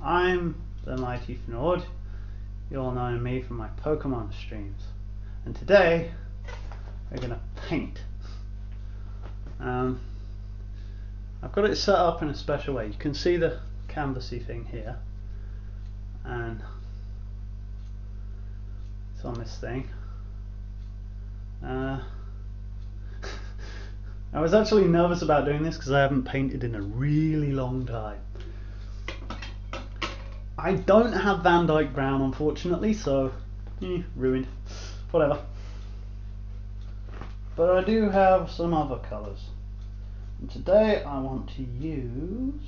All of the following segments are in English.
I'm the mighty Fnord. You all know me from my Pokemon streams. And today, we're going to paint. I've got it set up in a special way. You can see the canvassy thing here. And it's on this thing. I was actually nervous about doing this because I haven't painted in a really long time. I don't have Van Dyke brown, unfortunately, so ruined. Whatever. But I do have some other colours. And today I want to use.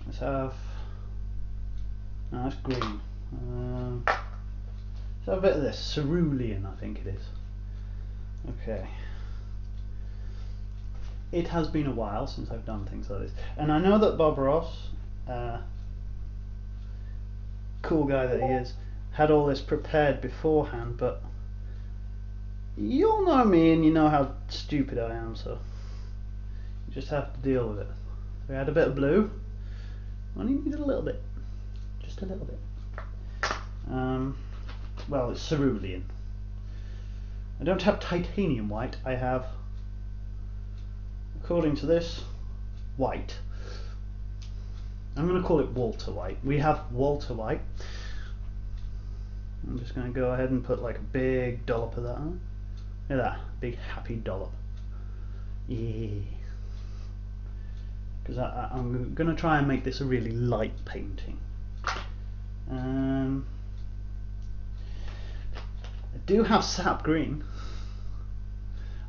Let's have. No, that's green. Let's have a bit of this cerulean, I think it is. Okay. It has been a while since I've done things like this, and I know that Bob Ross, cool guy that he is, had all this prepared beforehand, but you all know me and you know how stupid I am, so you just have to deal with it. We had a bit of blue. Only needed a little bit, just a little bit. Well, it's cerulean. I don't have titanium white. I have, according to this, white. I'm going to call it Walter White. We have Walter White. I'm just going to go ahead and put like a big dollop of that on. Look at that, big happy dollop. Yeah. Because I'm going to try and make this a really light painting. I do have sap green.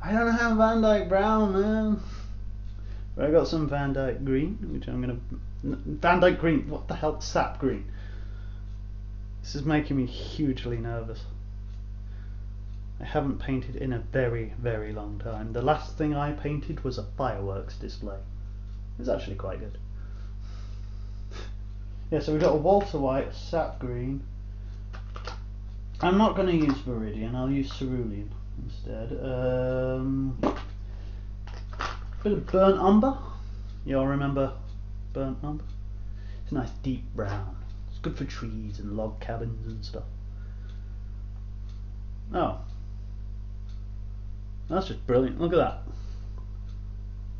I don't have Van Dyke brown, man. But I got some Van Dyke green, which I'm gonna. Van Dyke green. What the hell? Sap green. This is making me hugely nervous. I haven't painted in a very, very long time. The last thing I painted was a fireworks display. It was actually quite good. Yeah, so we've got a Walter White, a sap green. I'm not going to use Viridian, I'll use Cerulean instead. Bit of burnt umber. You all remember burnt umber? It's a nice deep brown. It's good for trees and log cabins and stuff. Oh. That's just brilliant. Look at that.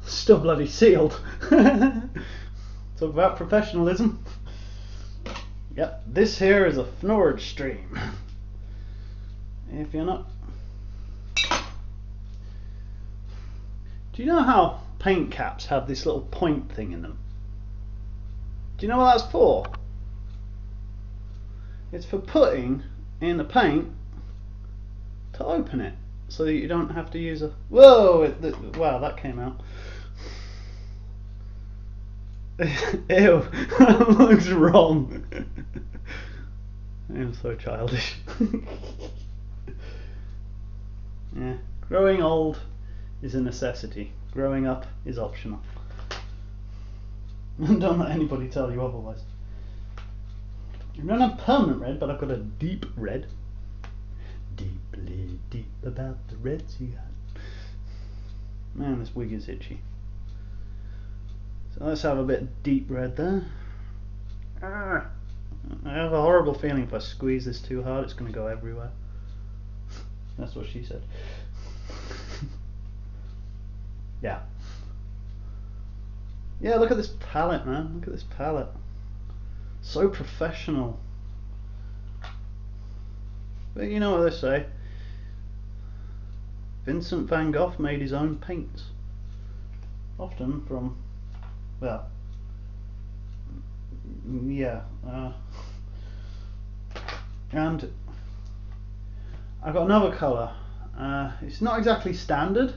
Still bloody sealed. Talk about professionalism. Yep, this here is a Fnord stream. If you're not. Do you know how paint caps have this little point thing in them? Do you know what that's for? It's for putting in the paint to open it, so that you don't have to use a. Whoa! Wow, that came out. Ew, that looks wrong. I'm so childish. Yeah, growing old is a necessity. Growing up is optional. Don't let anybody tell you otherwise. I don't have permanent red, but I've got a deep red. Deeply deep about the reds you got. Man, this wig is itchy. So let's have a bit of deep red there. I have a horrible feeling if I squeeze this too hard, it's going to go everywhere. That's what she said. Yeah. Yeah, look at this palette, man. Look at this palette. So professional. But you know what they say. Vincent van Gogh made his own paints. Often from, well, yeah. And I've got another colour. It's not exactly standard,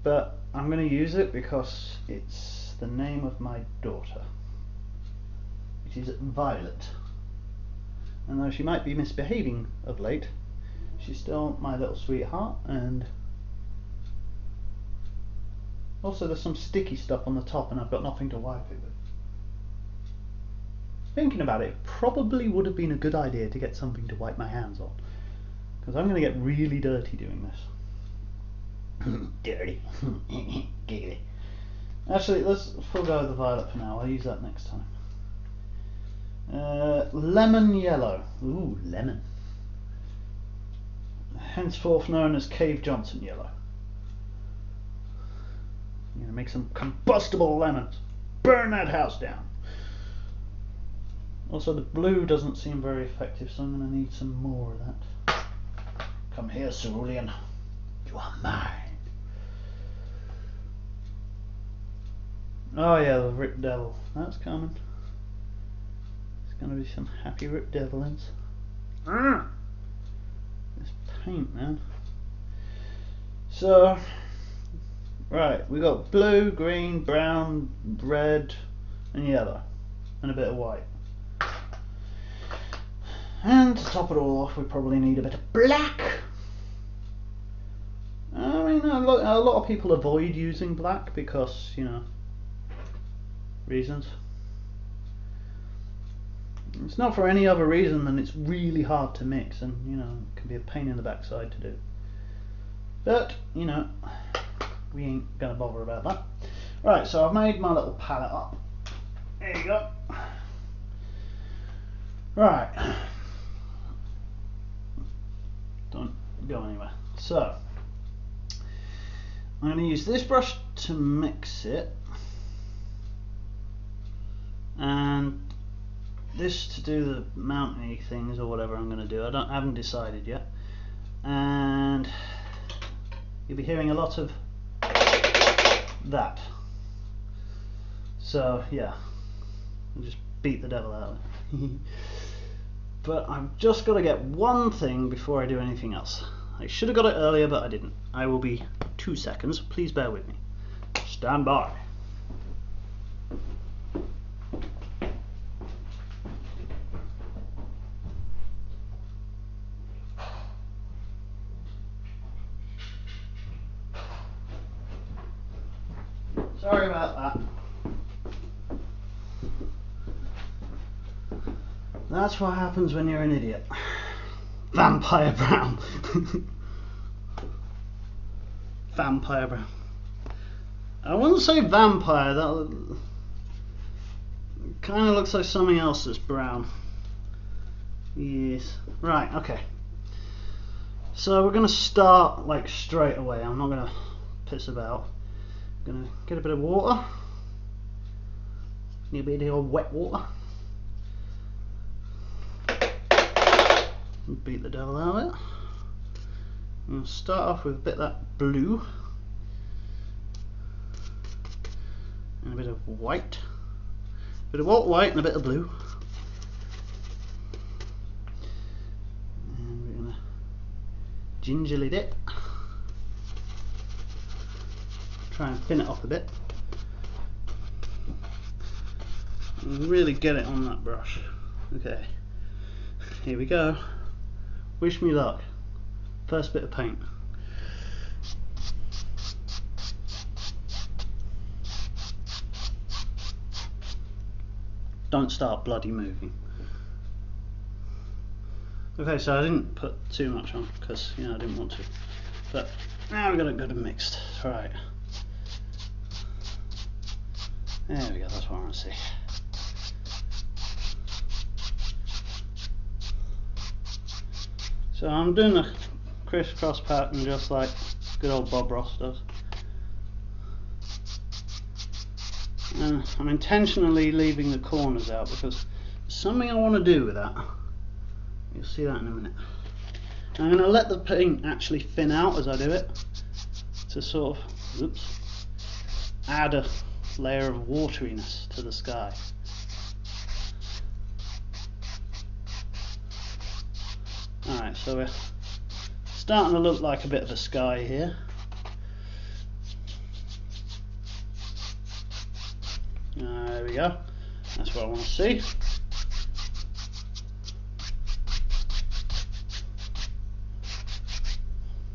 but I'm going to use it because it's the name of my daughter, which is Violet. And though she might be misbehaving of late, she's still my little sweetheart. And also there's some sticky stuff on the top and I've got nothing to wipe it with. Thinking about it, probably would have been a good idea to get something to wipe my hands on, because I'm going to get really dirty doing this. Dirty. Giggly. Actually, let's forego the violet for now. I'll use that next time. Lemon yellow. Ooh, lemon. Henceforth known as Cave Johnson yellow. I'm gonna make some combustible lemons. Burn that house down. Also, the blue doesn't seem very effective, so I'm gonna need some more of that. Come here, Cerulean. You are mine. Oh yeah, the Rip Devil. That's coming. It's gonna be some happy Rip Devilins. This paint, man. So, right, we got blue, green, brown, red, and yellow, and a bit of white. And to top it all off, we probably need a bit of black. I mean, a lot of people avoid using black because, you know, reasons. It's not for any other reason than it's really hard to mix, and you know, it can be a pain in the backside to do. But you know, we ain't gonna bother about that. Right, so I've made my little palette up. There you go. Right, don't go anywhere. So I'm gonna use this brush to mix it, and this to do the mountainy things or whatever I'm going to do. I haven't decided yet, and you'll be hearing a lot of that. So yeah, I'll just beat the devil out of it. But I've just got to get one thing before I do anything else. I should have got it earlier, but I didn't. I will be 2 seconds. Please bear with me. Stand by. Sorry about that. That's what happens when you're an idiot. Vampire brown. Vampire brown. I wouldn't say vampire, that kind of looks like something else that's brown. Yes. Right, okay. So we're going to start like straight away. I'm not going to piss about. I'm going to get a bit of water. Need a bit of wet water. Beat the devil out of it. I'm going to start off with a bit of that blue and a bit of white, a bit of alt white and a bit of blue, and we're going to gingerly dip, try and thin it off a bit and really get it on that brush. Okay, here we go. Wish me luck. First bit of paint. Don't start bloody moving. Okay, so I didn't put too much on because, you know, I didn't want to. But now we've got it good and mixed. Right. There we go, that's what I want to see. So I'm doing a crisscross pattern just like good old Bob Ross does. And I'm intentionally leaving the corners out because there's something I want to do with that. You'll see that in a minute. And I'm going to let the paint actually thin out as I do it to sort of, oops, add a layer of wateriness to the sky. Alright, so we're starting to look like a bit of a sky here. There we go. That's what I want to see.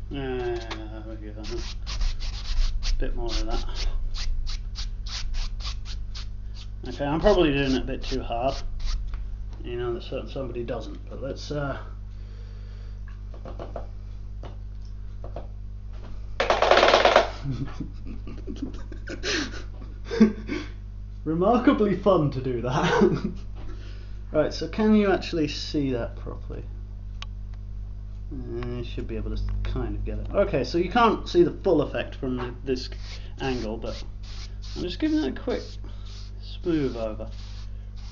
There we go. A bit more of that. Okay, I'm probably doing it a bit too hard. You know, that somebody doesn't, but let's remarkably fun to do that. Right, so can you actually see that properly? You should be able to kind of get it. Okay, so you can't see the full effect from this angle, but I'm just giving it a quick smooth over,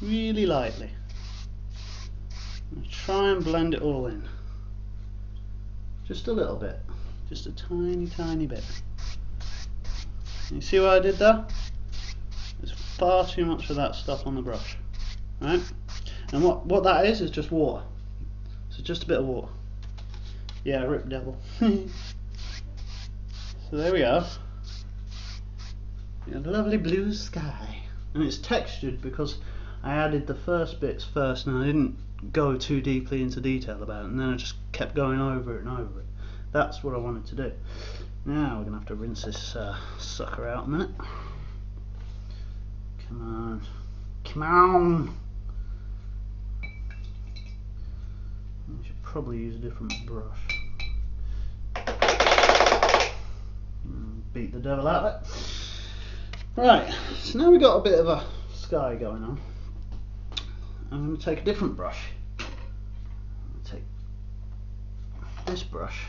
really lightly. Try and blend it all in. Just a little bit. Just a tiny bit. You see what I did there? There's far too much of that stuff on the brush. Right? And what that is just water. So just a bit of water. Yeah, rip devil. So there we go. A lovely blue sky. And it's textured because I added the first bits first and I didn't go too deeply into detail about it, and then I just kept going over it and over it. That's what I wanted to do. Now we're going to have to rinse this sucker out a minute. Come on. Come on! I should probably use a different brush. Beat the devil out of it. Right, so now we've got a bit of a sky going on. I'm going to take a different brush. I'm going to take this brush.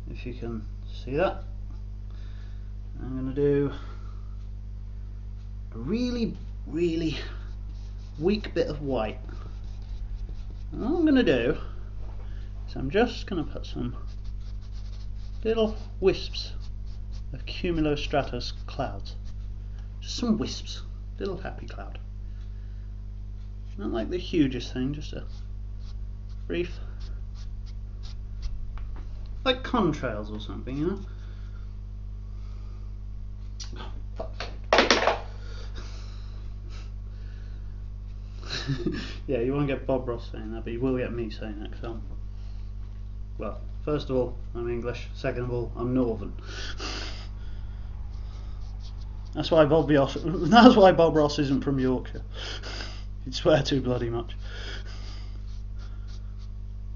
If you can see that. I'm going to do a really weak bit of white. And what I'm going to do is I'm just going to put some little wisps of cumulostratus clouds. Just some wisps. Little happy cloud. Not like the hugest thing, just a brief, like contrails or something, you know? Oh, fuck. Yeah, you won't get Bob Ross saying that, but you will get me saying that, because well, first of all, I'm English, second of all, I'm Northern. That's why Bob Ross isn't from Yorkshire. He'd swear too bloody much.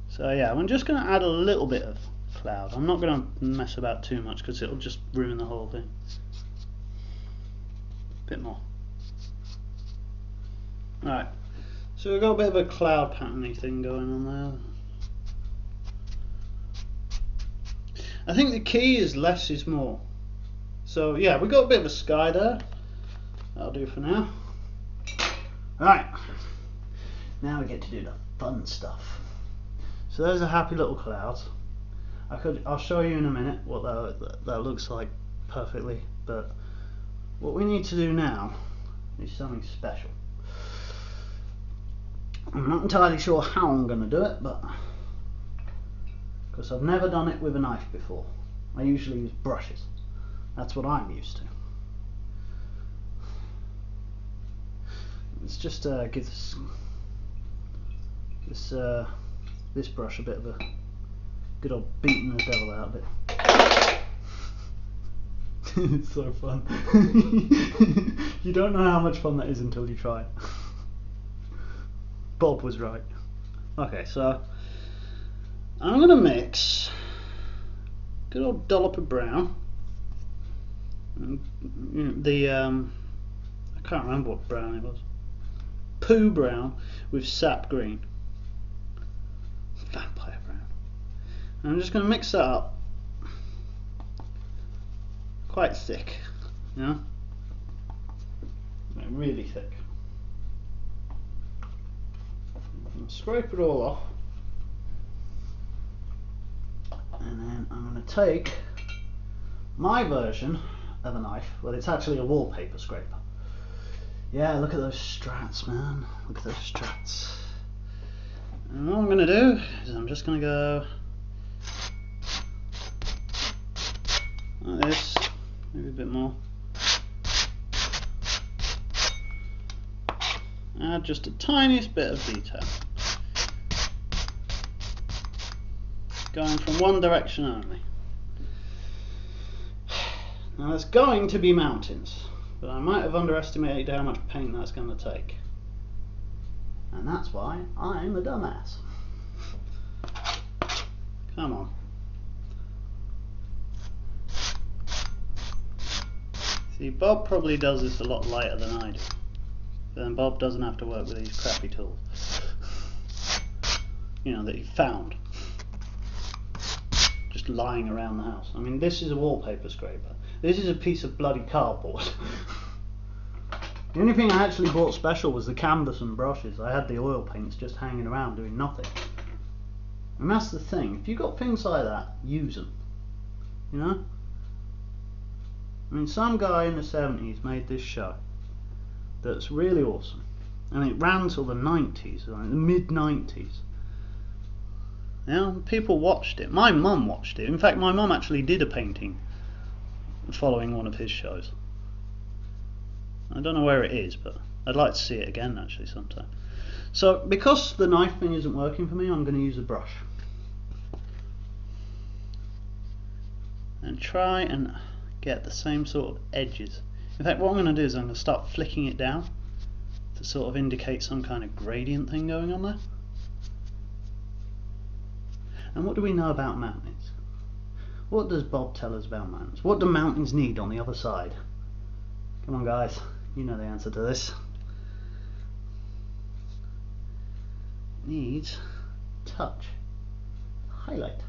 So yeah, I'm just going to add a little bit of cloud. I'm not going to mess about too much because it'll just ruin the whole thing. Bit more. Alright, so we've got a bit of a cloud patterny thing going on there. I think the key is less is more. So yeah, we've got a bit of a sky there. That'll do for now. Right, now we get to do the fun stuff. So there's a happy little cloud. I'll show you in a minute what that looks like perfectly, but what we need to do now is something special. I'm not entirely sure how I'm going to do it, but because I've never done it with a knife before. I usually use brushes. That's what I'm used to. Let's just give this brush a bit of a good old beating the devil out of it. It's so fun. You don't know how much fun that is until you try it. Bob was right. Okay, so I'm going to mix a good old dollop of brown. I can't remember what brown it was. Poo brown with sap green. Vampire brown. And I'm just going to mix that up quite thick, you know, like really thick. And scrape it all off, and then I'm going to take my version of a knife. Well, it's actually a wallpaper scraper. Yeah, look at those strats, man. Look at those strats. And what I'm going to do is I'm just going to go like this, maybe a bit more. Add just the tiniest bit of detail. Going from one direction only. Now there's going to be mountains, but I might have underestimated how much paint that's going to take. And that's why I'm a dumbass. Come on. See, Bob probably does this a lot lighter than I do. But then Bob doesn't have to work with these crappy tools. You know, that he found. Just lying around the house. I mean, this is a wallpaper scraper. This is a piece of bloody cardboard. The only thing I actually bought special was the canvas and brushes. I had the oil paints just hanging around doing nothing. And that's the thing. If you've got things like that, use them. You know? I mean, some guy in the 70s made this show that's really awesome. And it ran till the 90s, like the mid-90s. Yeah, people watched it. My mum watched it. In fact, my mum actually did a painting following one of his shows. I don't know where it is, but I'd like to see it again actually sometime. So because the knife thing isn't working for me, I'm going to use a brush and try and get the same sort of edges. In fact, what I'm going to do is I'm going to start flicking it down to sort of indicate some kind of gradient thing going on there. And what do we know about mountains? What does Bob tell us about mountains? What do mountains need on the other side? Come on guys, you know the answer to this. It needs touch, highlight.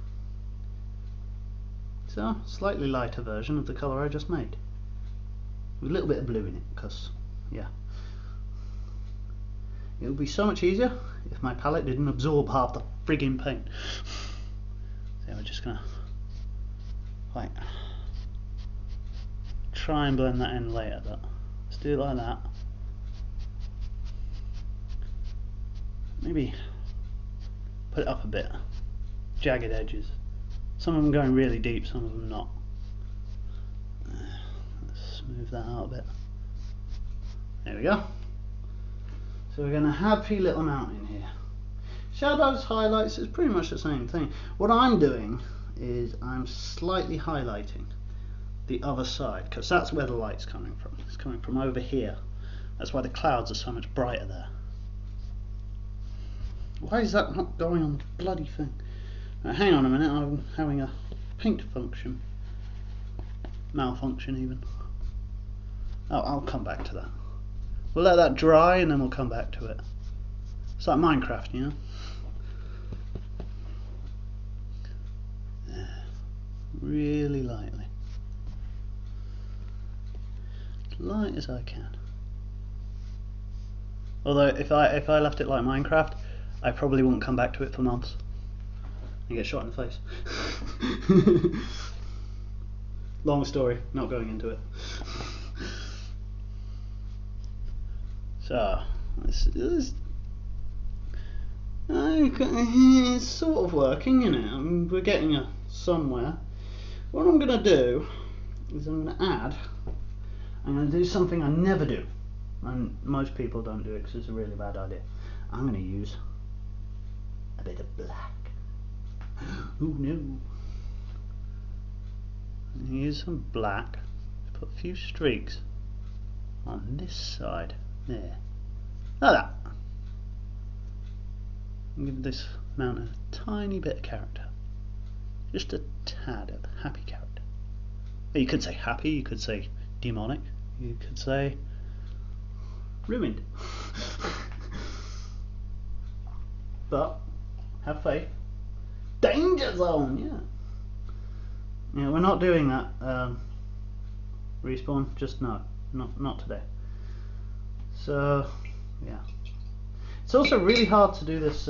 So, slightly lighter version of the colour I just made. With a little bit of blue in it, because, yeah. It would be so much easier if my palette didn't absorb half the friggin' paint. So we're just gonna like try and blend that in later, but let's do it like that. Maybe put it up a bit. Jagged edges. Some of them going really deep, some of them not. Let's smooth that out a bit. There we go. So we're going to have a little mountain here. Shadows, highlights, is pretty much the same thing. What I'm doing is I'm slightly highlighting the other side, because that's where the light's coming from. It's coming from over here. That's why the clouds are so much brighter there. Why is that not going on the bloody thing? Right, hang on a minute, I'm having a paint function. Malfunction even. Oh, I'll come back to that. We'll let that dry and then we'll come back to it. It's like Minecraft, you know? Yeah. Really lightly. As light as I can. Although if I left it like Minecraft, I probably wouldn't come back to it for months. And get shot in the face. Long story, not going into it. So, it's sort of working, isn't it? I mean, we're getting somewhere. What I'm going to do is I'm going to do something I never do. And most people don't do it because it's a really bad idea. I'm going to use a bit of black. Oh no. And use some black. Put a few streaks on this side. There. Like that. And give this mountain a tiny bit of character. Just a tad of happy character. You could say happy, you could say demonic, you could say ruined. But have faith. Danger zone, yeah. Yeah, we're not doing that. Respawn, just no, not today. So, yeah. It's also really hard to do this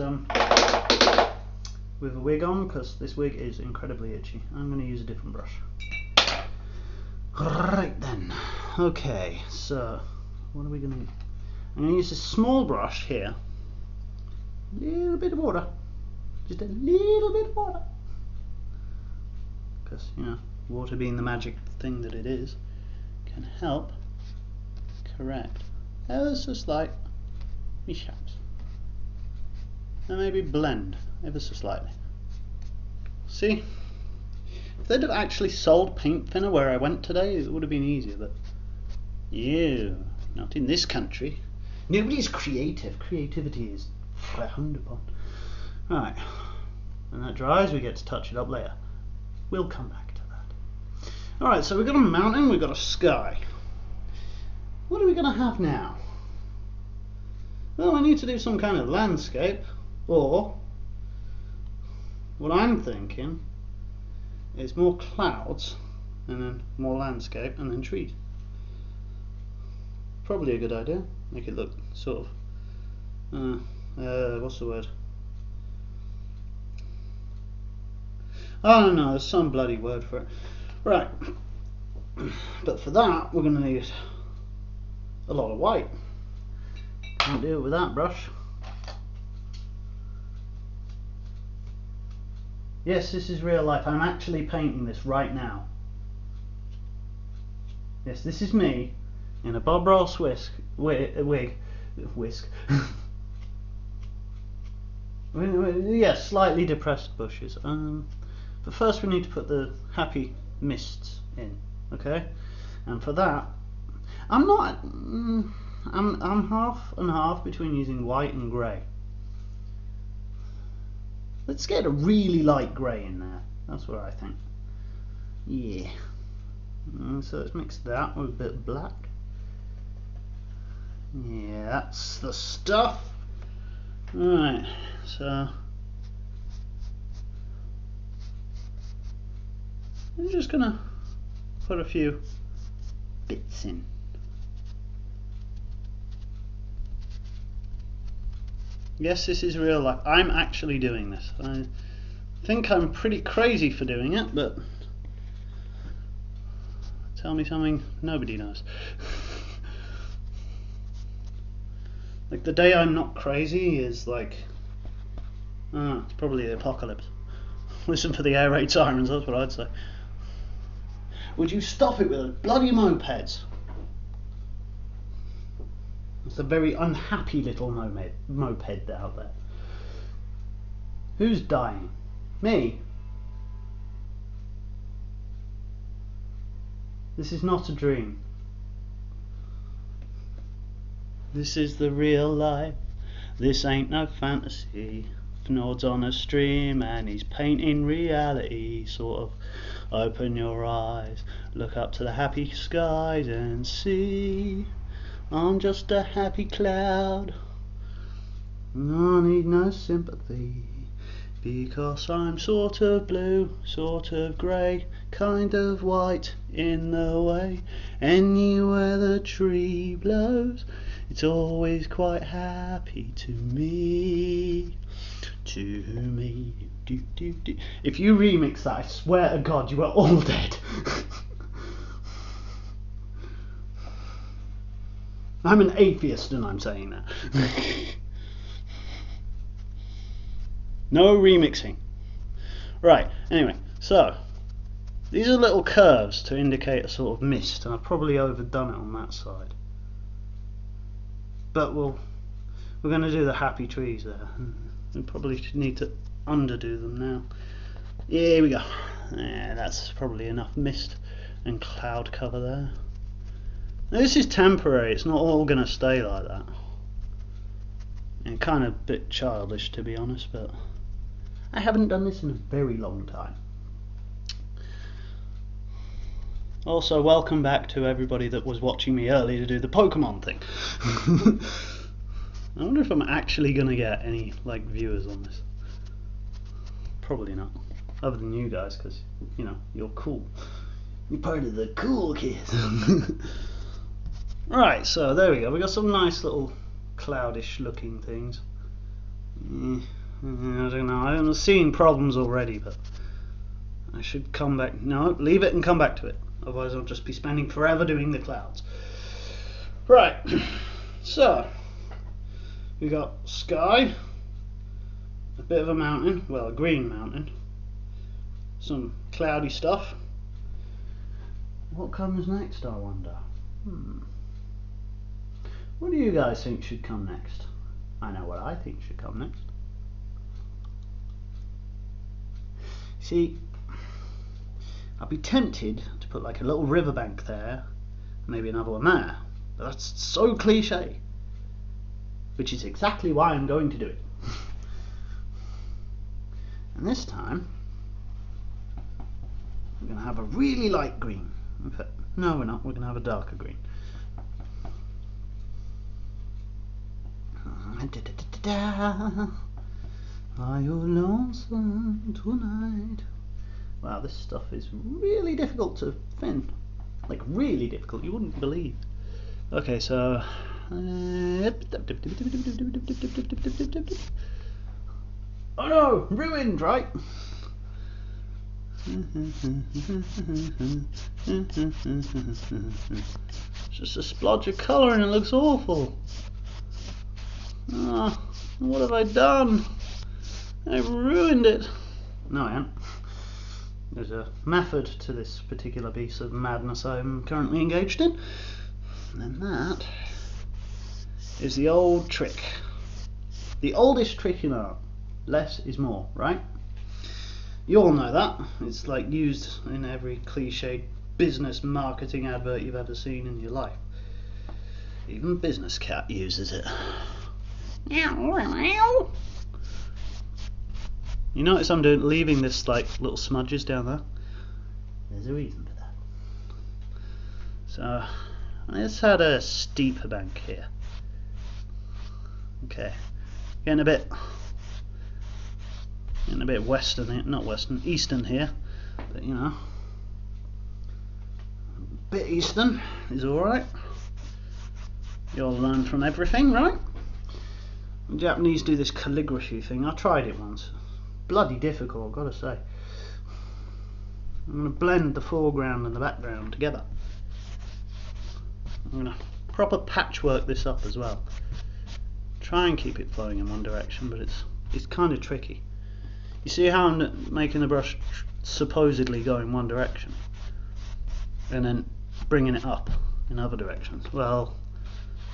with a wig on because this wig is incredibly itchy. I'm going to use a different brush. Right then. Okay, so what are we going to use? I'm going to use a small brush here. A little bit of water. Just a little bit of water. Because, you know, water being the magic thing that it is, can help correct ever so slight mishaps. And maybe blend ever so slightly. See? If they'd have actually sold paint thinner where I went today, it would have been easier, but you, not in this country. Nobody's creative. Creativity is frowned upon. Right. When that dries, we get to touch it up later. We'll come back to that. Alright, so we've got a mountain, we've got a sky. What are we going to have now? Well, I need to do some kind of landscape, or what I'm thinking is more clouds and then more landscape and then trees. Probably a good idea. Make it look sort of what's the word? I don't know, there's some bloody word for it. Right. But for that we're going to need a lot of white. Can't do it with that brush. Yes, this is real life. I'm actually painting this right now. Yes, this is me in a Bob Ross whisk. Yes, slightly depressed bushes. But first we need to put the happy mists in, okay? And for that, I'm half and half between using white and grey. Let's get a really light grey in there. That's what I think. Yeah. So let's mix that with a bit of black. Yeah, that's the stuff. Right, so I'm just gonna put a few bits in. Yes, this is real life. I'm actually doing this. I think I'm pretty crazy for doing it, but tell me something nobody knows. Like the day I'm not crazy is like, it's probably the apocalypse. Listen for the air raid sirens, that's what I'd say. Would you stop it with those bloody mopeds? It's a very unhappy little moped out there. Who's dying? Me? This is not a dream. This is the real life. This ain't no fantasy. Fnord's on a stream and he's painting reality. Sort of open your eyes, look up to the happy skies and see. I'm just a happy cloud. I need no sympathy, because I'm sort of blue, sort of grey, kind of white in the way. Anywhere the tree blows, it's always quite happy to me. To me. Do, do, do. If you remix that, I swear to God, you are all dead. I'm an atheist and I'm saying that. No remixing. Right, anyway, so these are little curves to indicate a sort of mist, and I've probably overdone it on that side. But we're going to do the happy trees there. We probably need to underdo them now. Here we go. Yeah, that's probably enough mist and cloud cover there. Now, this is temporary, it's not all going to stay like that. And kind of a bit childish, to be honest, but I haven't done this in a very long time. Also, welcome back to everybody that was watching me earlier to do the Pokemon thing. I wonder if I'm actually going to get any like viewers on this. Probably not, other than you guys, because you know, you're cool. You're part of the cool kids. Right, so there we go. We got some nice little cloudish looking things. I don't know. I'm seeing problems already, but I should come back. No, leave it and come back to it. Otherwise, I'll just be spending forever doing the clouds. Right. So we got sky, a bit of a mountain, well, a green mountain, some cloudy stuff. What comes next, I wonder? What do you guys think should come next? I know what I think should come next. See, I'd be tempted to put like a little riverbank there, maybe another one there, but that's so cliche, which is exactly why I'm going to do it. And this time we're going to have a really light green. In fact, no, we're not. We're going to have a darker green. Are you lonesome tonight? Wow, this stuff is really difficult to fin. Like really difficult, you wouldn't believe. Okay, so oh no, ruined, right? It's just a splodge of colour and it looks awful. Oh, what have I done? I've ruined it. No, I haven't. There's a method to this particular piece of madness I'm currently engaged in, and that is the old trick. The oldest trick in art. Less is more, right? You all know that. It's like used in every cliched business marketing advert you've ever seen in your life. Even Business Cat uses it. You notice I'm leaving this like little smudges down there? There's a reason for that. So let's add a steeper bank here. Okay, getting a bit western here, not western, eastern here, but you know, a bit eastern is alright. You all learn from everything, right? The Japanese do this calligraphy thing. I tried it once. Bloody difficult, I've got to say. I'm going to blend the foreground and the background together. I'm going to proper patchwork this up as well. Try and keep it flowing in one direction, but it's kind of tricky. You see how I'm making the brush supposedly go in one direction and then bringing it up in other directions? Well,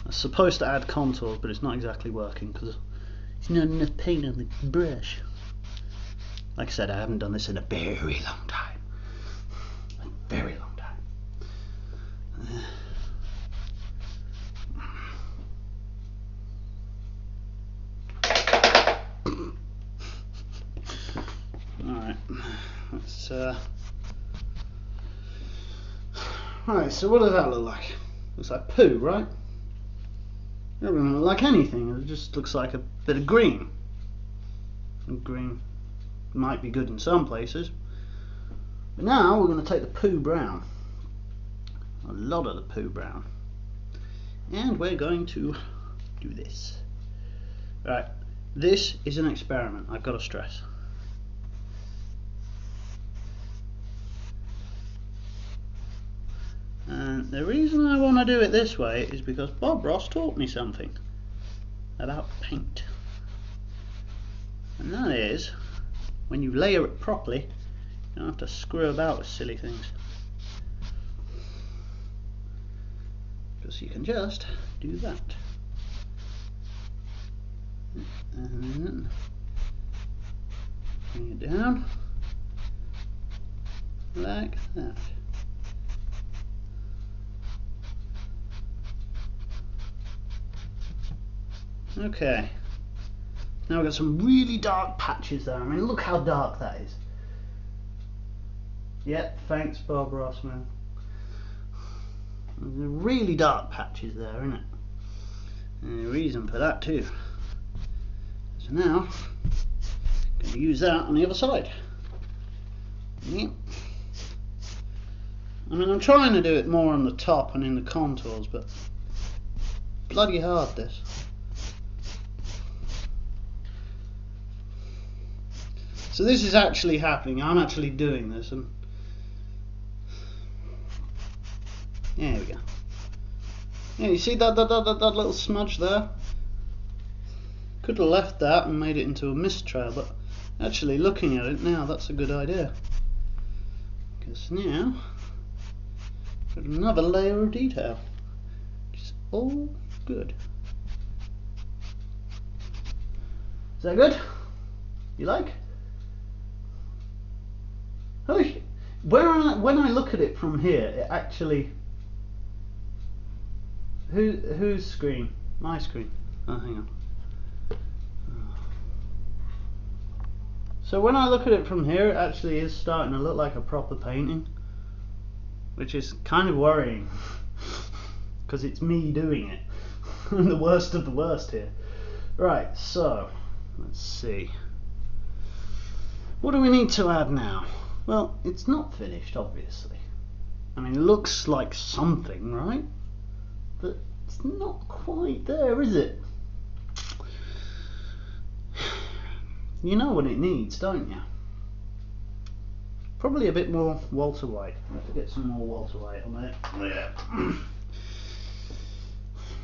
I'm supposed to add contours, but it's not exactly working because there's not enough paint on the brush. Like I said, I haven't done this in a very long time. A very long time. Alright, let's right, so what does that look like? Looks like poo, right? It doesn't look like anything, it just looks like a bit of green. And green might be good in some places. But now we're going to take the poo brown. A lot of the poo brown. And we're going to do this. Right, this is an experiment, I've got to stress. And the reason I want to do it this way is because Bob Ross taught me something about paint. And that is, when you layer it properly, you don't have to screw about with silly things. Because you can just do that. And then bring it down like that. Okay, now we've got some really dark patches there. I mean, look how dark that is. Yep, thanks Bob Ross, man. There's really dark patches there, isn't it? And a reason for that too. So now, I'm going to use that on the other side. Yep. I mean, I'm trying to do it more on the top and in the contours, but bloody hard this. So this is actually happening. I'm actually doing this, and there we go. Yeah, you see that little smudge there? Could have left that and made it into a mist trail, but actually looking at it now, that's a good idea. Because now, got another layer of detail, which is all good. Is that good? You like? When I look at it from here, it actually... Whose screen? My screen. Oh, hang on. So when I look at it from here, it actually is starting to look like a proper painting, which is kind of worrying, because it's me doing it. I'm the worst of the worst here. Right, so let's see. What do we need to add now? Well, it's not finished, obviously. I mean, it looks like something, right? But it's not quite there, is it? You know what it needs, don't you? Probably a bit more Walter White. I have to get some more Walter White on it. Yeah.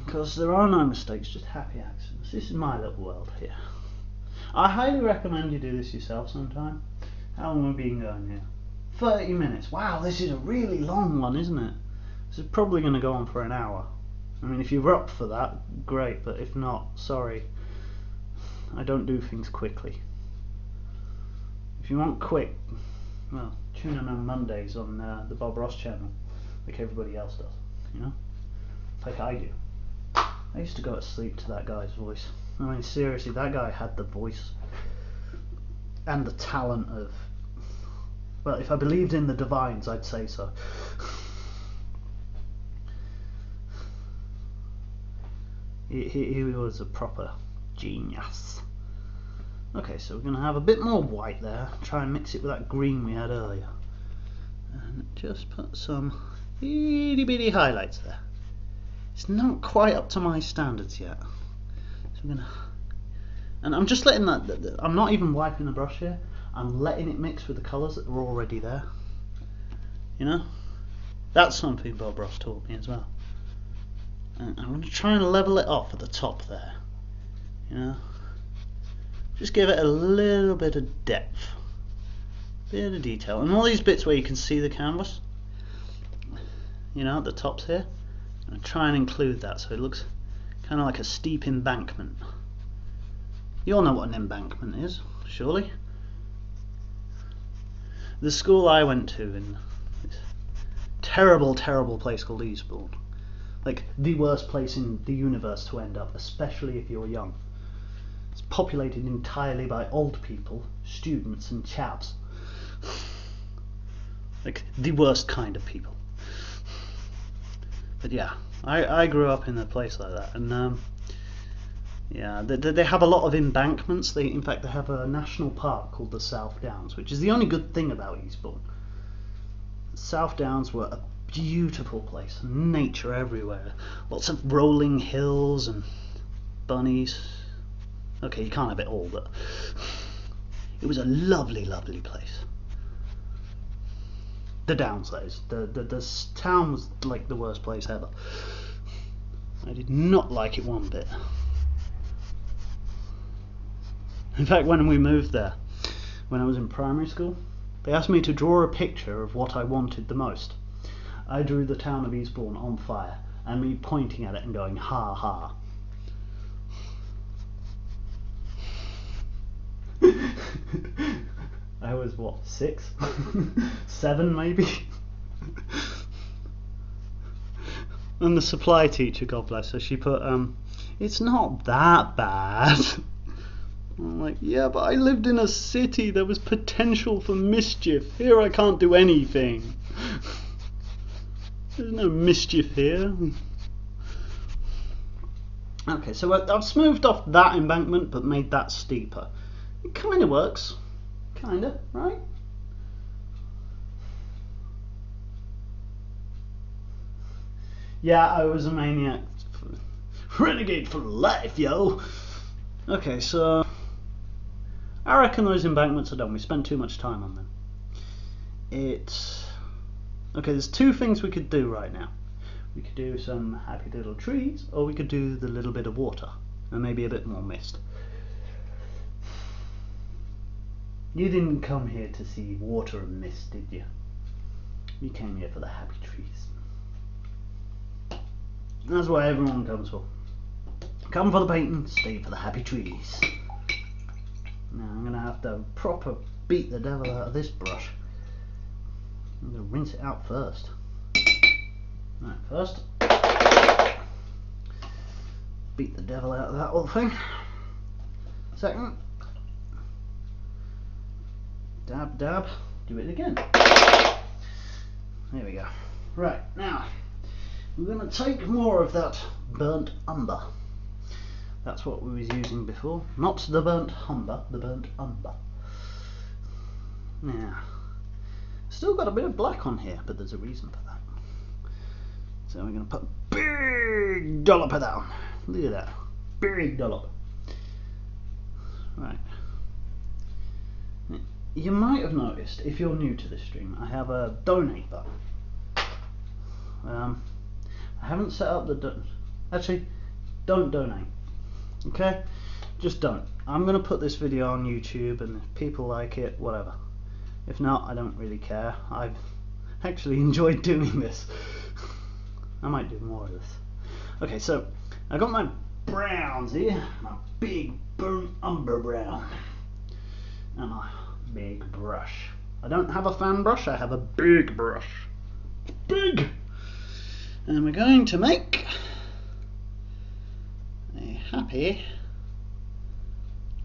Because there are no mistakes, just happy accidents. This is my little world here. I highly recommend you do this yourself sometime. How long have we been going here? 30 minutes. Wow, this is a really long one, isn't it? This is probably going to go on for an hour. I mean, if you're up for that, great, but if not, sorry. I don't do things quickly. If you want quick, well, tune in on Mondays on the Bob Ross channel, like everybody else does, you know? Like I do. I used to go to sleep to that guy's voice. I mean, seriously, that guy had the voice and the talent of, well, if I believed in the divines, I'd say so. He was a proper genius. Okay, so we're going to have a bit more white there, try and mix it with that green we had earlier, and just put some itty bitty highlights there. It's not quite up to my standards yet, so we're gonna, and I'm just letting that, I'm not even wiping the brush here, I'm letting it mix with the colours that are already there, you know. That's something Bob Ross taught me as well. And I'm going to try and level it off at the top there, you know. Just give it a little bit of depth, bit of detail, and all these bits where you can see the canvas, you know, at the tops here, I'm try and include that so it looks kind of like a steep embankment. You all know what an embankment is, surely. The school I went to in this terrible, terrible place called Eastbourne, like the worst place in the universe to end up, especially if you're young. It's populated entirely by old people, students and chaps. Like the worst kind of people. But yeah, I grew up in a place like that, and yeah, they have a lot of embankments. In fact, they have a national park called the South Downs, which is the only good thing about Eastbourne. The South Downs were a beautiful place, nature everywhere, lots of rolling hills and bunnies. Okay, you can't have it all, but it was a lovely, lovely place. The Downs, that is. The town was like the worst place ever. I did not like it one bit. In fact, when we moved there, when I was in primary school, they asked me to draw a picture of what I wanted the most. I drew the town of Eastbourne on fire, and me pointing at it and going, ha ha. I was what, 6? 7 maybe? And the supply teacher, God bless her, she put, it's not that bad. I'm like, yeah, but I lived in a city, there was potential for mischief. Here I can't do anything. There's no mischief here. Okay, so I've smoothed off that embankment but made that steeper. It kind of works. Kinda, right? Yeah, I was a maniac. Renegade for life, yo! Okay, so I reckon those embankments are done. We spent too much time on them. Okay, there's two things we could do right now. We could do some happy little trees, or we could do the little bit of water, and maybe a bit more mist. You didn't come here to see water and mist, did you? You came here for the happy trees. That's what everyone comes for. Come for the painting, stay for the happy trees. Now I'm going to have to proper beat the devil out of this brush. I'm going to rinse it out first. Right, first, beat the devil out of that whole thing. Second, dab, dab, do it again. There we go. Right, now, we're going to take more of that burnt umber. That's what we was using before. Not the burnt umber, the burnt umber. Yeah. Still got a bit of black on here, but there's a reason for that. So we're going to put a big dollop of that on. Look at that. Big dollop. Right. You might have noticed, if you're new to this stream, I have a donate button. I haven't set up the... Actually, don't donate. Okay? Just don't. I'm going to put this video on YouTube, and if people like it, whatever. If not, I don't really care. I've actually enjoyed doing this. I might do more of this. Okay, so I got my browns here, my big burnt umber brown, and my big brush. I don't have a fan brush, I have a big brush. Big! And we're going to make a happy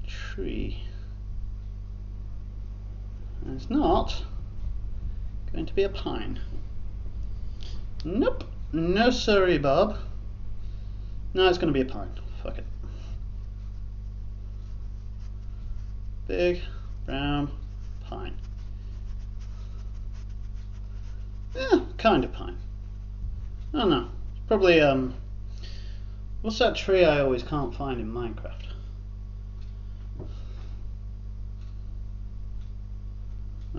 tree. And it's not going to be a pine. Nope. No sorry, Bob. No, it's going to be a pine. Fuck it. Big brown pine. Yeah, kind of pine. I don't know. It's probably what's that tree I always can't find in Minecraft?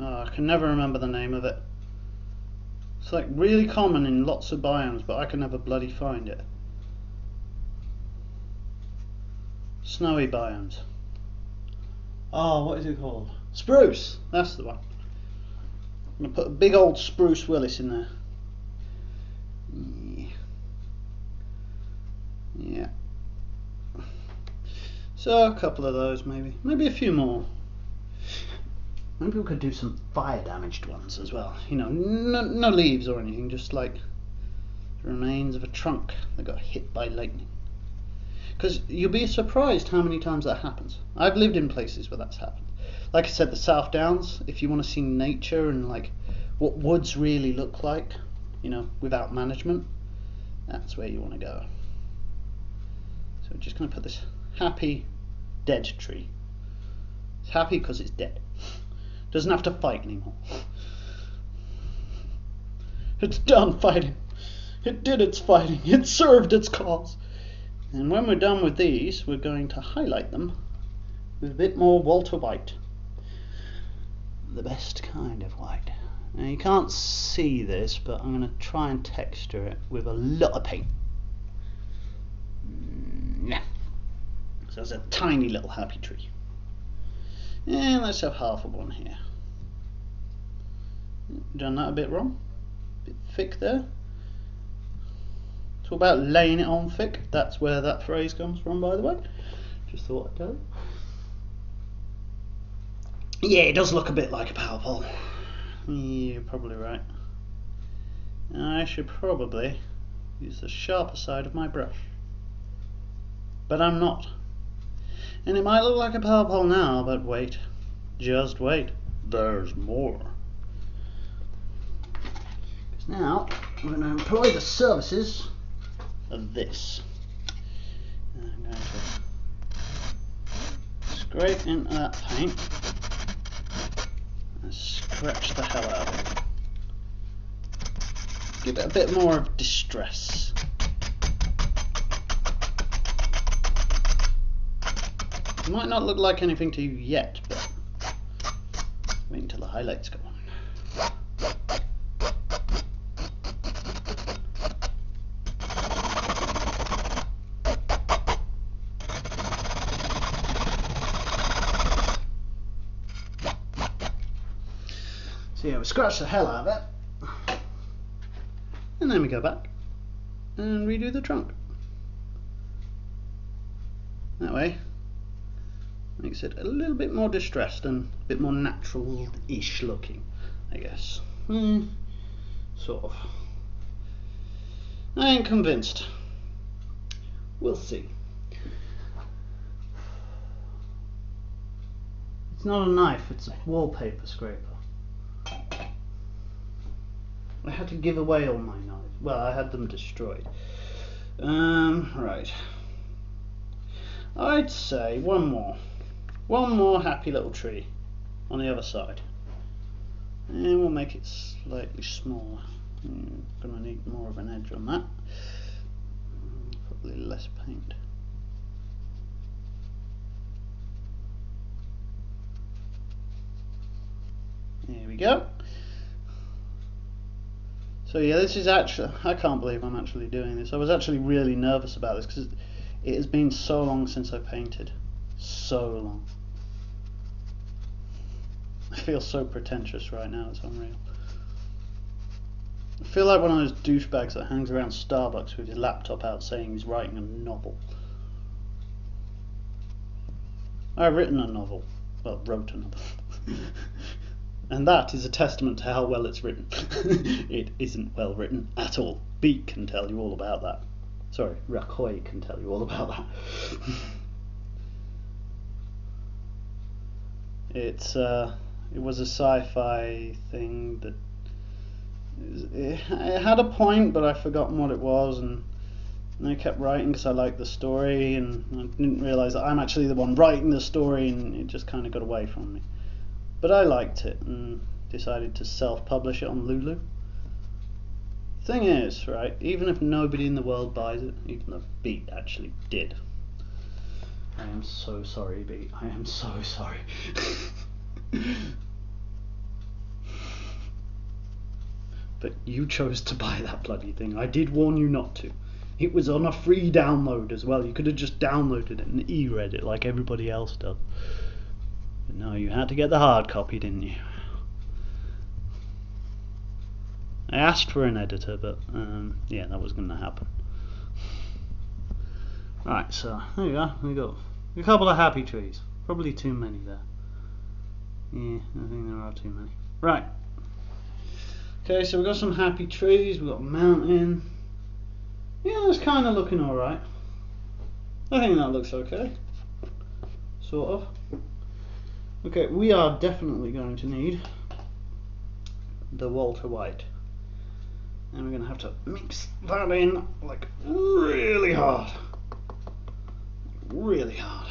Oh, I can never remember the name of it. It's like really common in lots of biomes, but I can never bloody find it. Snowy biomes. Oh, what is it called? Spruce! That's the one. I'm going to put a big old spruce Willis in there. Yeah. So a couple of those maybe. Maybe a few more. Maybe we could do some fire damaged ones as well. You know, no leaves or anything, just like the remains of a trunk that got hit by lightning. Because you'll be surprised how many times that happens. I've lived in places where that's happened. Like I said, the South Downs, if you want to see nature and like what woods really look like, you know, without management, that's where you want to go. So we're just going to put this happy dead tree. It's happy because it's dead. Doesn't have to fight anymore. It's done fighting. It did its fighting. It served its cause. And when we're done with these, we're going to highlight them with a bit more Walter White. The best kind of white. Now you can't see this, but I'm going to try and texture it with a lot of paint. Yeah. So it's a tiny little happy tree. And let's have half of one here. Done that a bit wrong. A bit thick there. Talk about laying it on thick. That's where that phrase comes from, by the way. Just thought I'd tell you. Yeah, it does look a bit like a power pole. You're probably right. I should probably use the sharper side of my brush. But I'm not. And it might look like a power pole now, but wait. Just wait. There's more. Because now we're going to employ the services of this. And I'm going to scrape into that paint and scratch the hell out of it. Give it a bit more of distress. It might not look like anything to you yet, but wait until the highlights go on. So yeah, we scratch the hell out of it, and then we go back and redo the trunk. That way, makes it a little bit more distressed and a bit more natural-ish looking, I guess. Sort of. I ain't convinced. We'll see. It's not a knife, it's a wallpaper scraper. I had to give away all my knives. Well, I had them destroyed. Right. I'd say one more happy little tree on the other side, and we'll make it slightly smaller. I'm gonna need more of an edge on that, probably less paint. There we go. So yeah, this is actually, I can't believe I'm actually doing this. I was actually really nervous about this because it has been so long since I painted. So long. I feel so pretentious right now, it's unreal. I feel like one of those douchebags that hangs around Starbucks with his laptop out saying he's writing a novel. I've written a novel. Well, wrote a novel. And that is a testament to how well it's written. It isn't well written at all. Beat can tell you all about that. Sorry, Racoy can tell you all about that. It was a sci-fi thing that it had a point, but I'd forgotten what it was, and I kept writing because I liked the story, and I didn't realise that I'm actually the one writing the story, and it just kind of got away from me. But I liked it and decided to self-publish it on Lulu. Thing is, right, even if nobody in the world buys it, even though Beat actually did. I am so sorry, Beat. I am so sorry. But you chose to buy that bloody thing. I did warn you not to. It was on a free download as well. You could have just downloaded it and e-read it like everybody else does. But no, you had to get the hard copy, didn't you? I asked for an editor, but yeah, that was going to happen. Right, so there you go. We got a couple of happy trees. Probably too many there. Yeah, I think there are too many. Right. Okay, so we've got some happy trees. We've got a mountain. Yeah, it's kind of looking alright. I think that looks okay. Sort of. Okay, we are definitely going to need the Walter White. And we're going to have to mix that in like really hard. Really hard.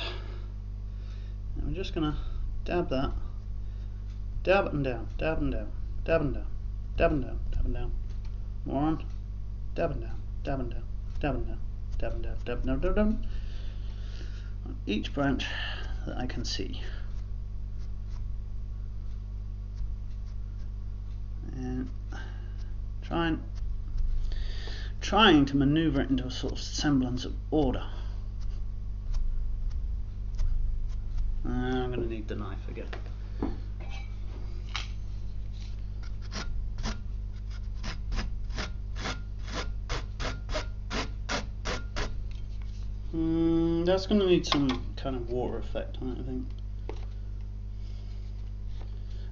And we're just going to dab that. Dab it and down, dab and down, dab and down, dab and down, dab and down. More on. Dab and down, dab and down, dab and down, dab and down, dab and down, dab and down. On each branch that I can see. And trying to maneuver it into a sort of semblance of order. I'm going to need the knife again. That's going to need some kind of water effect on it, I think.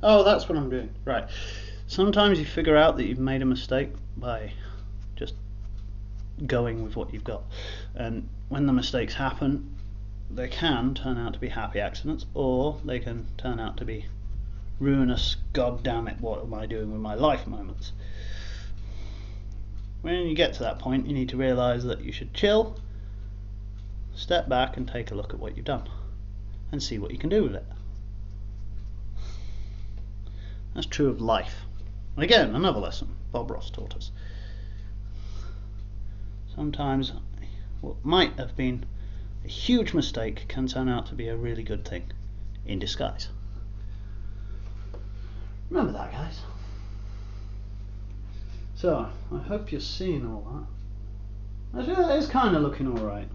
Oh, that's what I'm doing. Right. Sometimes you figure out that you've made a mistake by just going with what you've got. And when the mistakes happen, they can turn out to be happy accidents, or they can turn out to be ruinous, god damn it, what am I doing with my life moments. When you get to that point, you need to realise that you should chill, step back and take a look at what you've done and see what you can do with it. That's true of life. And again, another lesson Bob Ross taught us. Sometimes what might have been a huge mistake can turn out to be a really good thing in disguise. Remember that, guys. So, I hope you're seeing all that. Actually, it's kind of looking alright,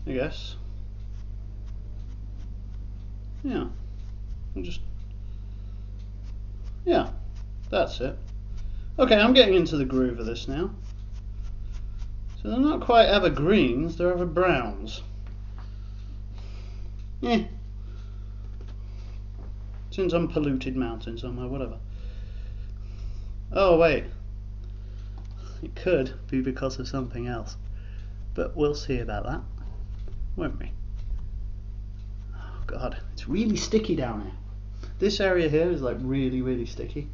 I guess. Yeah. Yeah, that's it. Okay, I'm getting into the groove of this now. So they're not quite evergreens, they're ever browns. Yeah. It's in some polluted mountain somewhere, whatever. Oh wait. It could be because of something else. But we'll see about that, won't we? Oh god, it's really sticky down here. This area here is like really sticky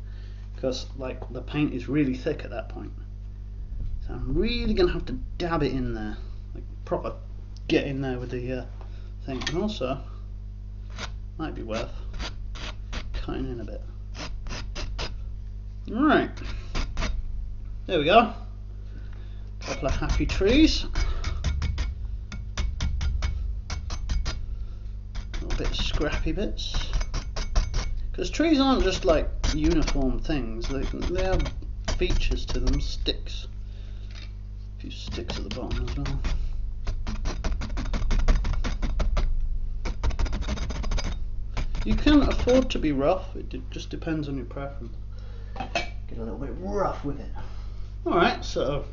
because like the paint is really thick at that point. So I'm really gonna have to dab it in there, like proper get in there with the thing, and also might be worth cutting in a bit. Right, there we go. Couple of happy trees. A little bit of scrappy bits. Because trees aren't just like uniform things, they have features to them, sticks. A few sticks at the bottom as well. You can afford to be rough, it just depends on your preference. Get a little bit rough with it. Alright, so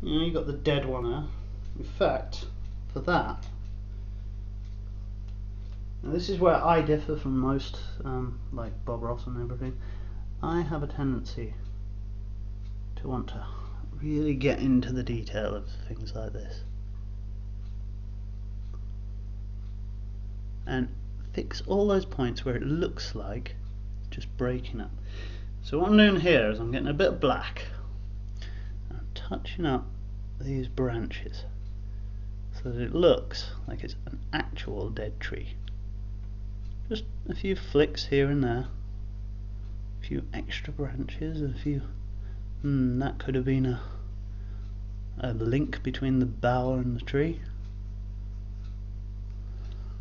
you got the dead one there. In fact, for that, now this is where I differ from most, like Bob Ross and everything. I have a tendency to want to really get into the detail of things like this and fix all those points where it looks like just breaking up. So what I'm doing here is I'm getting a bit of black and I'm touching up these branches so that it looks like it's an actual dead tree. Just a few flicks here and there, a few extra branches, a few that could have been a link between the bower and the tree,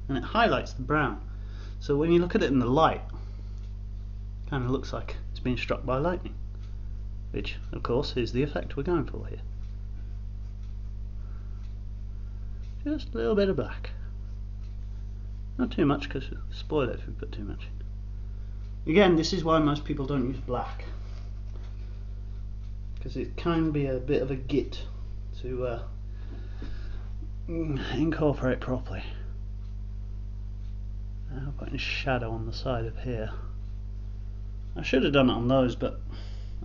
and it highlights the brown, so when you look at it in the light it kind of looks like it's been struck by lightning, which of course is the effect we're going for here. Just a little bit of black. Not too much, because it'll spoil it if we put too much in. Again, this is why most people don't use black, because it can be a bit of a git to incorporate properly. Now putting a shadow on the side of here. I should have done it on those, but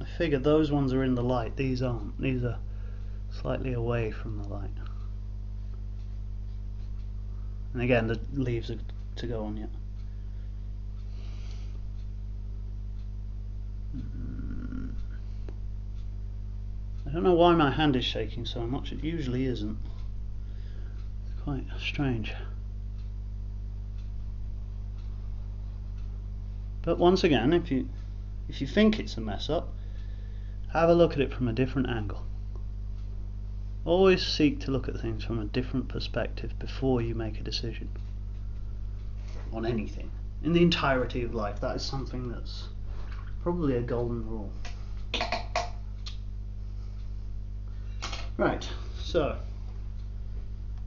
I figured those ones are in the light, these aren't. These are slightly away from the light. And again, the leaves are to go on yet. I don't know why my hand is shaking so much, it usually isn't. It's quite strange. But once again, if you think it's a mess up, have a look at it from a different angle. Always seek to look at things from a different perspective before you make a decision on anything. In the entirety of life, that is something that's probably a golden rule. Right, so a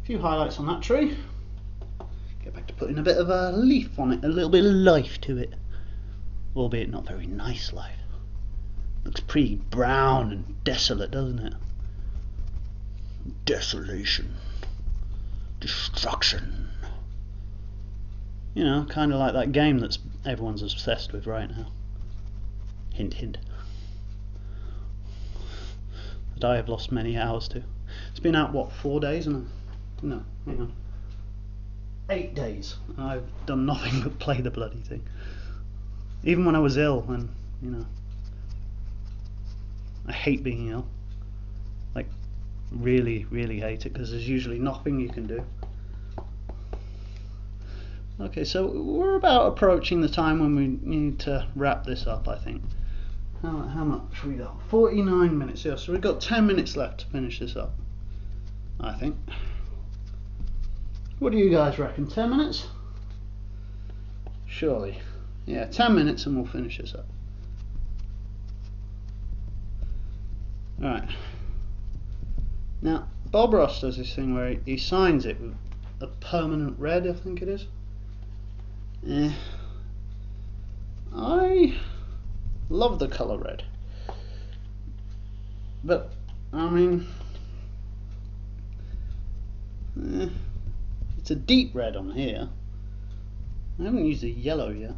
few highlights on that tree. Get back to putting a bit of a leaf on it, a little bit of life to it, albeit not very nice life. Looks pretty brown and desolate, doesn't it? Desolation, destruction. You know, kind of like that game that's everyone's obsessed with right now. Hint, hint. That I have lost many hours to. It's been out, what, 4 days? No, hang on. 8 days. And I've done nothing but play the bloody thing. Even when I was ill, and, you know, I hate being ill. Like, really, really hate it, because there's usually nothing you can do. Okay, so we're about approaching the time when we need to wrap this up, I think. How much we got? 49 minutes, yeah, so we've got 10 minutes left to finish this up, I think. What do you guys reckon? 10 minutes? Surely. Yeah, 10 minutes and we'll finish this up. Alright. Now, Bob Ross does this thing where he signs it with a permanent red, I think it is. I love the colour red. But, I mean, it's a deep red on here. I haven't used a yellow yet.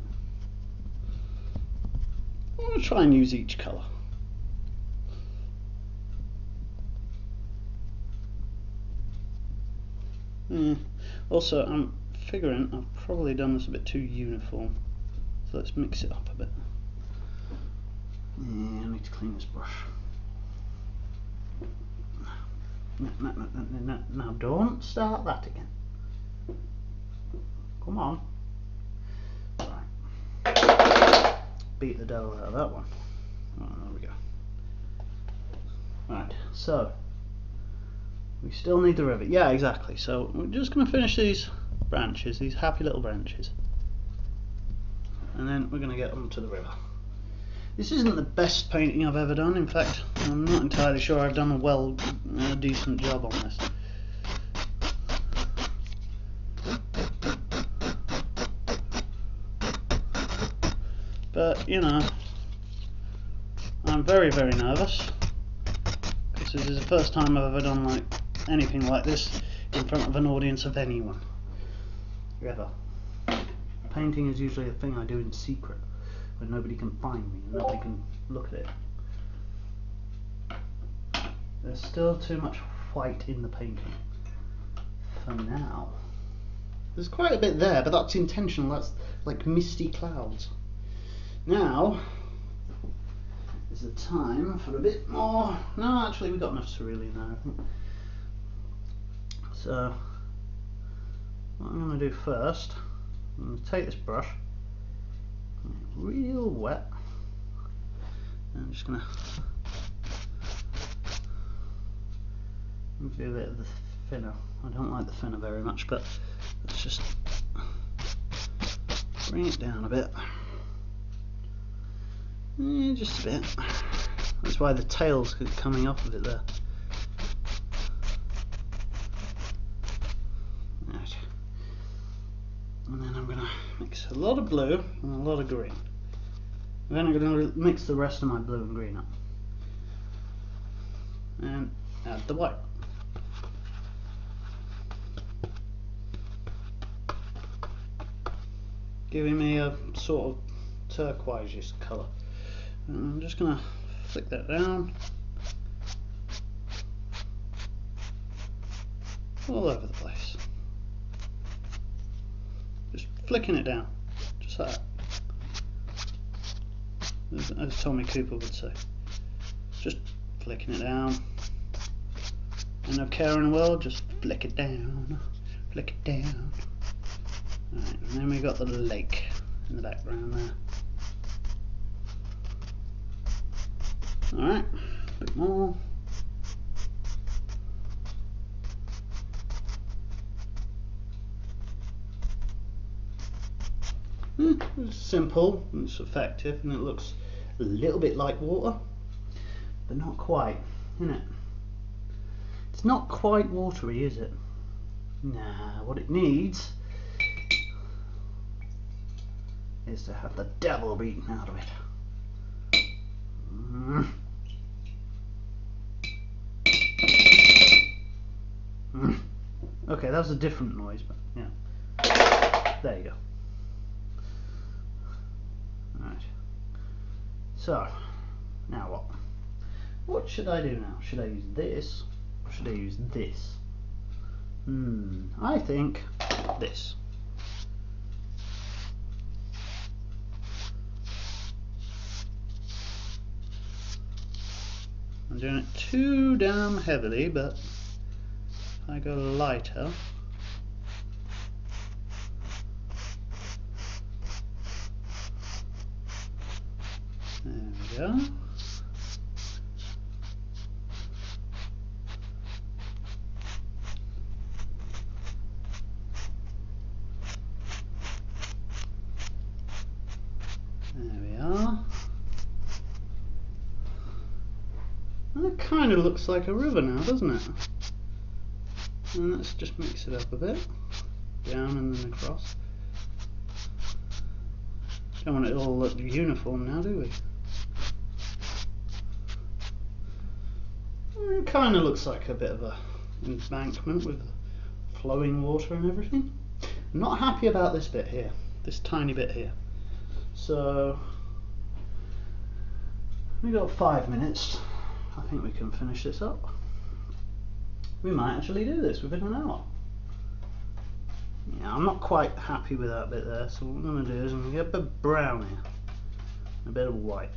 I'm going to try and use each colour. Also, I'm figuring I've probably done this a bit too uniform, so let's mix it up a bit. I need to clean this brush. Now don't start that again. Come on. Right. Beat the devil out of that one. Oh, there we go. Right, so we still need the rivet. Yeah, exactly. So we're just going to finish these branches, these happy little branches, and then we're going to get onto the river. This isn't the best painting I've ever done. In fact, I'm not entirely sure I've done a decent job on this. But, you know, I'm very, very nervous, because this is the first time I've ever done like anything like this in front of an audience of anyone. Ever. Painting is usually a thing I do in secret, where nobody can find me and nobody can look at it. There's still too much white in the painting for now. There's quite a bit there, but that's intentional. That's like misty clouds. Now is the time for a bit more. No, actually we've got enough cerulean now, I think. So what I'm going to do first, I'm going to take this brush, real wet, and I'm just going to do a bit of the thinner. I don't like the thinner very much, but let's just bring it down a bit. Just a bit. That's why the tail's coming off of it there. Right. And then I'm going to mix a lot of blue and a lot of green. And then I'm going to mix the rest of my blue and green up. And add the white. Giving me a sort of turquoise colour. And I'm just going to flick that down all over the place. Just flicking it down, just like that. As Tommy Cooper would say. Just flicking it down. And no care in the world, just flick it down, flick it down. Alright, and then we got the lake in the background there. Alright, a bit more. It's simple, it's effective, and it looks a little bit like water, but not quite, isn't it? It's not quite watery, is it? Nah, what it needs is to have the devil beaten out of it. Okay, that was a different noise, but yeah. There you go. Alright. So, now what? What should I do now? Should I use this, or should I use this? I think this. I'm doing it too damn heavily, but if I go lighter, there we go. There we are. And it kind of looks like a river now, doesn't it? And let's just mix it up a bit. Down and then across. Don't want it all look uniform now, do we? It kind of looks like a bit of a embankment with flowing water and everything. I'm not happy about this bit here, this tiny bit here. So we've got 5 minutes. I think we can finish this up. We might actually do this within an hour. Yeah, I'm not quite happy with that bit there, so what I'm going to do is I'm going to get a bit of brown here, and a bit of white.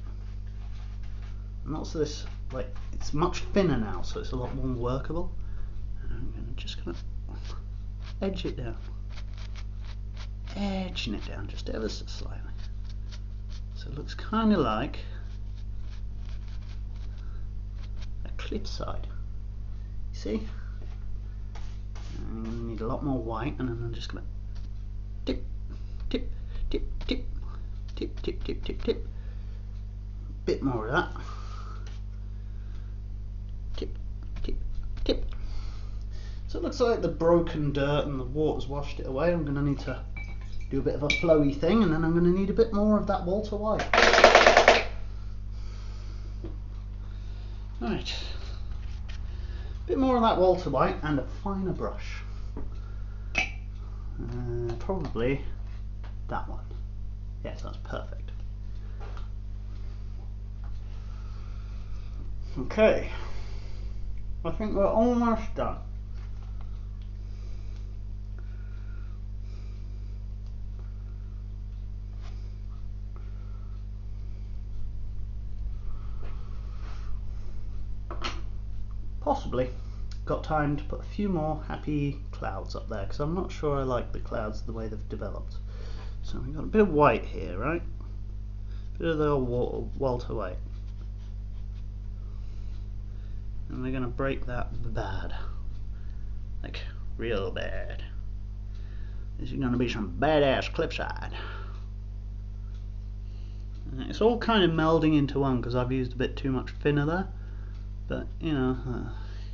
And also this, like, it's much thinner now, so it's a lot more workable. just going to edge it down. Edging it down just ever so slightly. So it looks kind of like a cliffside. You see? I'm going to need a lot more white, and then I'm just going to tip, tip, tip, tip, tip, tip, tip, tip, tip. Bit more of that. Tip, tip, tip. So it looks like the broken dirt and the water's washed it away. I'm going to need to do a bit of a flowy thing, and then I'm going to need a bit more of that Walter White. Right. A bit more of that Walter White and a finer brush. Probably that one. Yes, that's perfect. Okay. I think we're almost done. Possibly got time to put a few more happy clouds up there, because I'm not sure I like the clouds the way they've developed. So we've got a bit of white here, right? A bit of the old Walter White. And we're going to break that bad. Like, real bad. This is going to be some badass cliffside. And it's all kind of melding into one because I've used a bit too much thinner there. But, you know,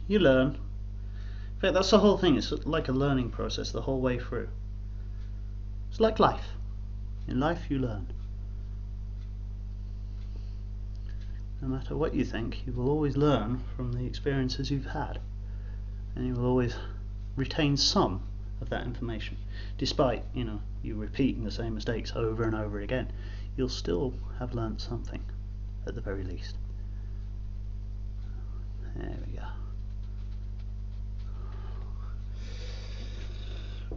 you learn. In fact, that's the whole thing. It's like a learning process the whole way through. It's like life. In life, you learn. No matter what you think, you will always learn from the experiences you've had. And you will always retain some of that information. Despite, you know, you repeating the same mistakes over and over again, you'll still have learnt something, at the very least. There we go.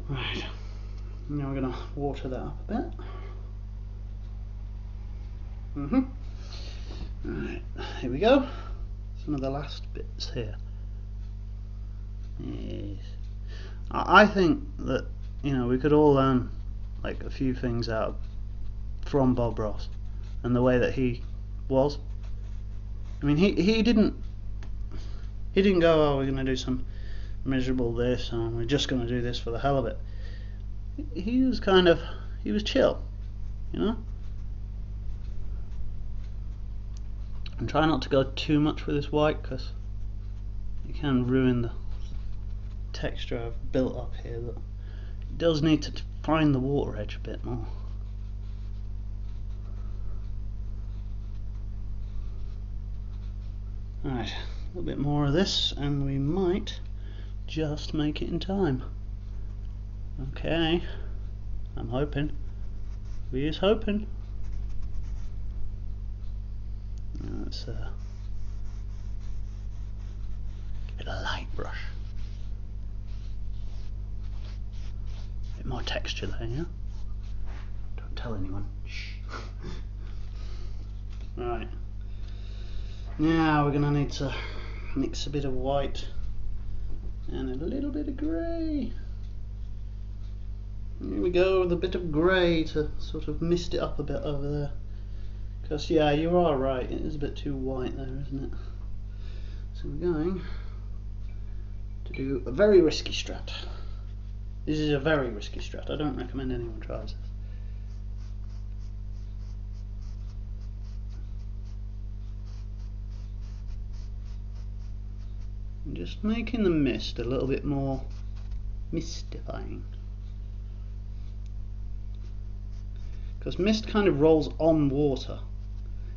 Right. Now we're going to water that up a bit. Right, here we go. Some of the last bits here. Yes. I think that, you know, we could all learn like a few things out from Bob Ross and the way that he was. I mean, he didn't go, oh, we're going to do some miserable this and we're just going to do this for the hell of it. He was chill, you know. And try not to go too much with this white, because you can ruin the texture I've built up here. That it does need to find the water edge a bit more. Alright, a little bit more of this and we might just make it in time. Okay, I'm hoping. We is hoping. Let's give it a light brush. A bit more texture there, yeah? Don't tell anyone. Shh. Right. Now we're going to need to mix a bit of white and a little bit of grey. Here we go with a bit of grey to sort of mist it up a bit over there. Because, yeah, you are right, it is a bit too white there, isn't it? So we're going to do a very risky strat. This is a very risky strat. I don't recommend anyone tries this. I'm just making the mist a little bit more mystifying. Because mist kind of rolls on water.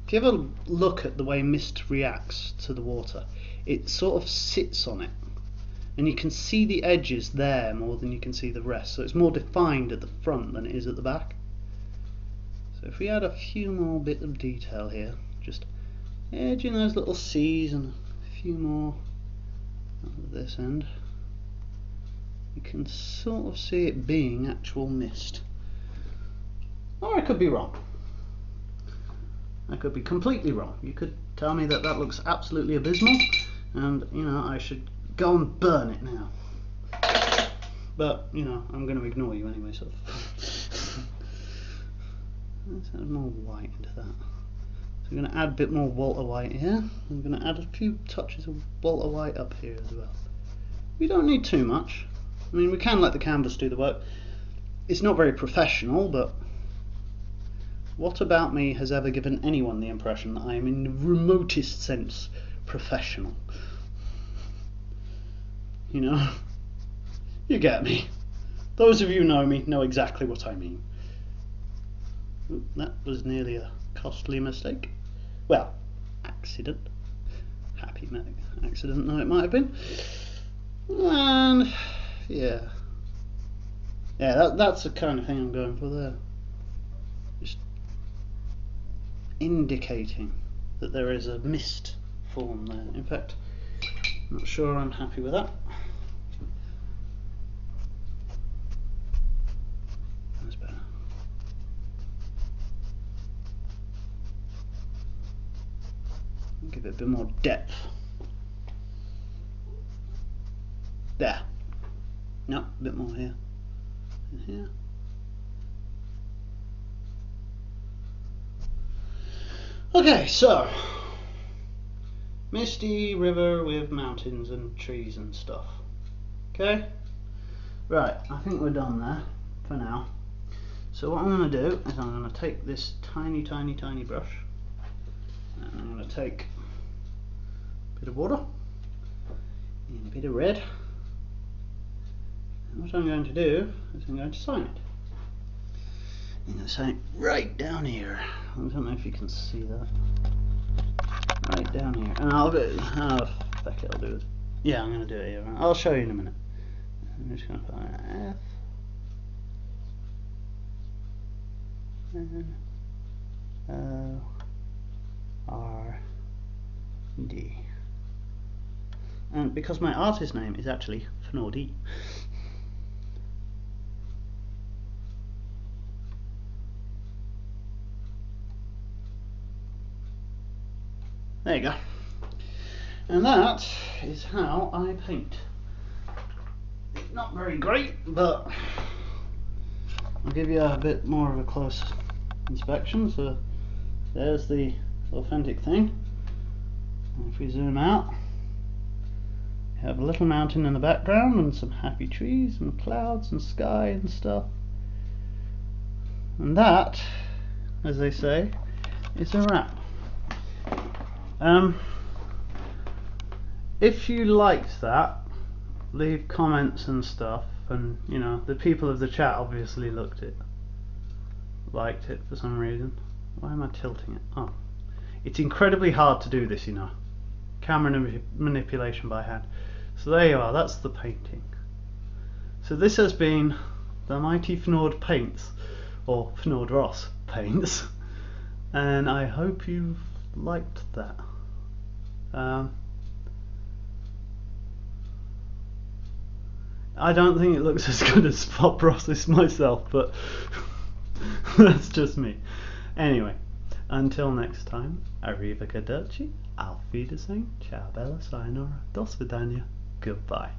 If you ever look at the way mist reacts to the water, it sort of sits on it. And you can see the edges there more than you can see the rest. So it's more defined at the front than it is at the back. So if we add a few more bits of detail here, just edging those little C's and a few more at this end, you can sort of see it being actual mist. Or I could be wrong. I could be completely wrong. You could tell me that that looks absolutely abysmal and, you know, I should go and burn it now. but you know, I'm going to ignore you anyway, so let's add more white into that. So we're going to add a bit more Walter White here. I'm going to add a few touches of Walter White up here as well. We don't need too much. I mean, we can let the canvas do the work. It's not very professional, but what about me has ever given anyone the impression that I am in the remotest sense professional? You know? You get me. Those of you who know me know exactly what I mean. Oop, that was nearly a costly mistake. Well, accident. Happy accident though it might have been. And yeah. Yeah, that's the kind of thing I'm going for there. Just indicating that there is a mist form there. In fact, I'm not sure I'm happy with that. That's better. Give it a bit more depth. There. No, a bit more here. And here. Okay, so misty river with mountains and trees and stuff. Okay? Right, I think we're done there for now. So what I'm going to do is I'm going to take this tiny brush and I'm going to take a bit of water and a bit of red, and what I'm going to do is I'm going to sign it. I'm going to sign it right down here. I don't know if you can see that. Right down here. And I'll do it. Oh, fuck it, I'll do it. Yeah, I'm going to do it here. I'll show you in a minute. I'm just going to put F N O R D. And because my artist name is actually Fnord. There you go. And that is how I paint. It's not very great, but I'll give you a bit more of a close inspection. So there's the authentic thing. And if we zoom out, you have a little mountain in the background and some happy trees and clouds and sky and stuff. And that, as they say, is a wrap. If you liked that, leave comments and stuff, and you know, the people of the chat obviously liked it for some reason. Why am I tilting it? Oh, it's incredibly hard to do this, you know, camera manipulation by hand. So there you are, that's the painting. So this has been the Mighty Fnord Paints, or Fnord Ross Paints, and I hope you've liked that. I don't think it looks as good as Bob Ross's myself, but that's just me. Anyway, until next time, arrivederci, auf Wiedersehen, ciao bella, sayonara, do svidania, goodbye.